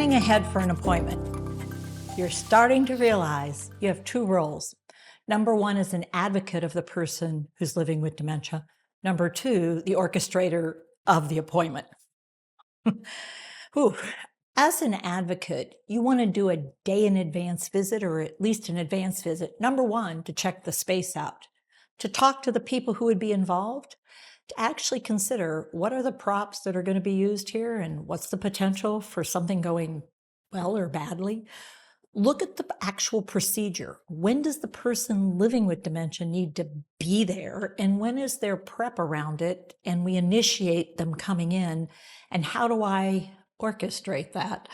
planning ahead for an appointment, you're starting to realize you have two roles. Number one is an advocate of the person who's living with dementia. Number two, the orchestrator of the appointment. Whew. As an advocate, you want to do a day in advance visit, or at least an advance visit. Number one, to check the space out, to talk to the people who would be involved, to actually consider what are the props that are going to be used here and what's the potential for something going well or badly. Look at the actual procedure. When does the person living with dementia need to be there? And when is there prep around it? And we initiate them coming in. And how do I orchestrate that?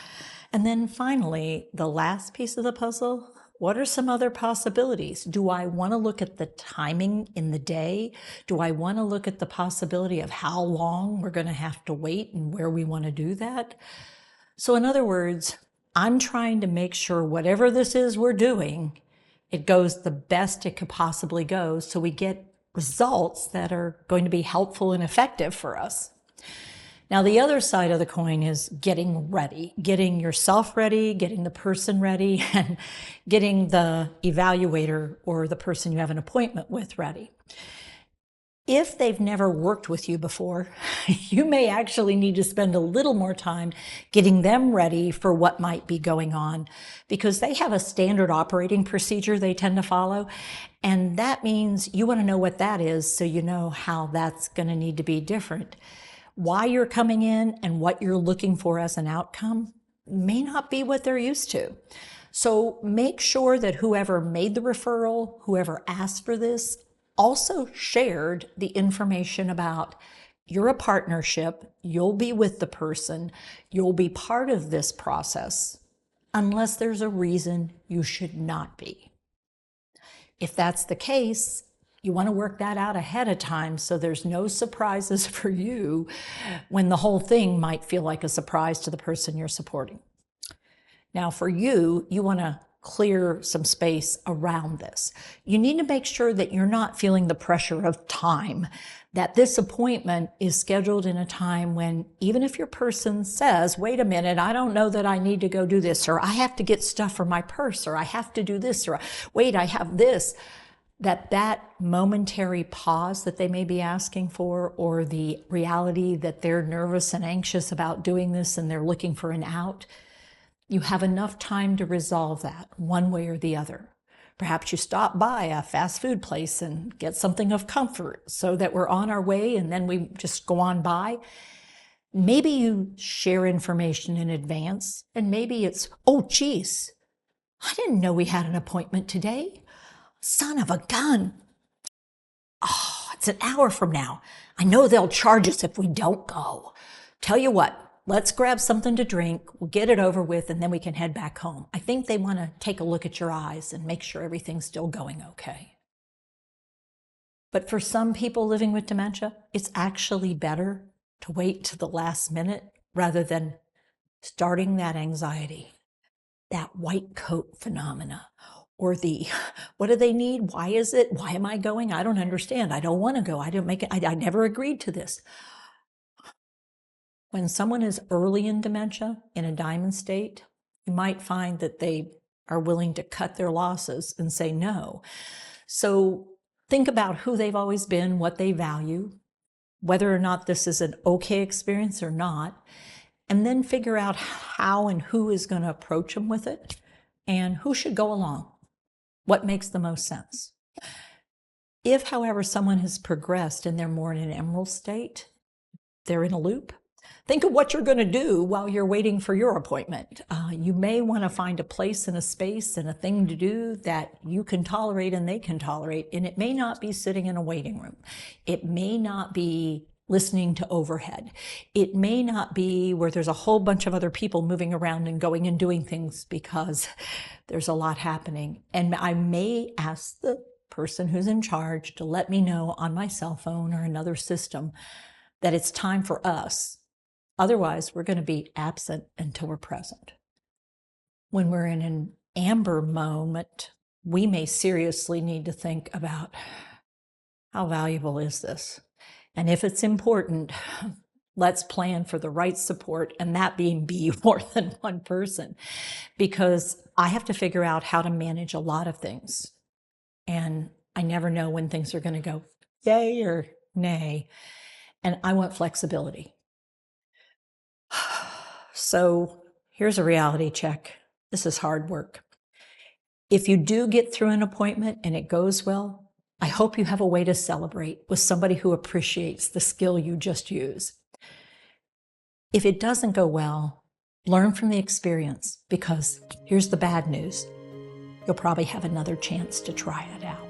And then finally, the last piece of the puzzle, what are some other possibilities? Do I want to look at the timing in the day? Do I want to look at the possibility of how long we're going to have to wait and where we want to do that? So in other words, I'm trying to make sure whatever this is we're doing, it goes the best it could possibly go so we get results that are going to be helpful and effective for us. Now, the other side of the coin is getting ready, getting yourself ready, getting the person ready, and getting the evaluator or the person you have an appointment with ready. If they've never worked with you before, you may actually need to spend a little more time getting them ready for what might be going on, because they have a standard operating procedure they tend to follow. And that means you want to know what that is so you know how that's going to need to be different. Why you're coming in and what you're looking for as an outcome may not be what they're used to. So make sure that whoever made the referral, whoever asked for this, also shared the information about you're a partnership, you'll be with the person, you'll be part of this process, unless there's a reason you should not be. If that's the case, you want to work that out ahead of time so there's no surprises for you when the whole thing might feel like a surprise to the person you're supporting. Now, for you, you want to clear some space around this. You need to make sure that you're not feeling the pressure of time, that this appointment is scheduled in a time when even if your person says, wait a minute, I don't know that I need to go do this, or I have to get stuff for my purse, or I have to do this, or wait, I have this, that momentary pause that they may be asking for, or the reality that they're nervous and anxious about doing this and they're looking for an out, you have enough time to resolve that one way or the other. Perhaps you stop by a fast food place and get something of comfort so that we're on our way and then we just go on by. Maybe you share information in advance, and maybe it's, oh, geez, I didn't know we had an appointment today. Son of a gun. Oh, it's an hour from now. I know they'll charge us if we don't go. Tell you what, let's grab something to drink, we'll get it over with, and then we can head back home. I think they want to take a look at your eyes and make sure everything's still going okay. But for some people living with dementia, it's actually better to wait to the last minute rather than starting that anxiety, that white coat phenomena, or the, what do they need? Why is it? Why am I going? I don't understand. I don't want to go. I never agreed to this. When someone is early in dementia, in a diamond state, you might find that they are willing to cut their losses and say no. So think about who they've always been, what they value, whether or not this is an okay experience or not, and then figure out how and who is going to approach them with it and who should go along. What makes the most sense? If, however, someone has progressed and they're more in an emerald state, they're in a loop, think of what you're going to do while you're waiting for your appointment. You may want to find a place and a space and a thing to do that you can tolerate and they can tolerate. And it may not be sitting in a waiting room. It may not be listening to overhead. It may not be where there's a whole bunch of other people moving around and going and doing things because there's a lot happening. And I may ask the person who's in charge to let me know on my cell phone or another system that it's time for us. Otherwise, we're going to be absent until we're present. When we're in an amber moment, we may seriously need to think about how valuable is this? And if it's important, Let's plan for the right support, and that being be more than one person, because I have to figure out how to manage a lot of things. And I never know when things are going to go yay or nay. And I want flexibility. So here's a reality check. This is hard work. If you do get through an appointment and it goes well, I hope you have a way to celebrate with somebody who appreciates the skill you just used. If it doesn't go well, learn from the experience, because here's the bad news. You'll probably have another chance to try it out.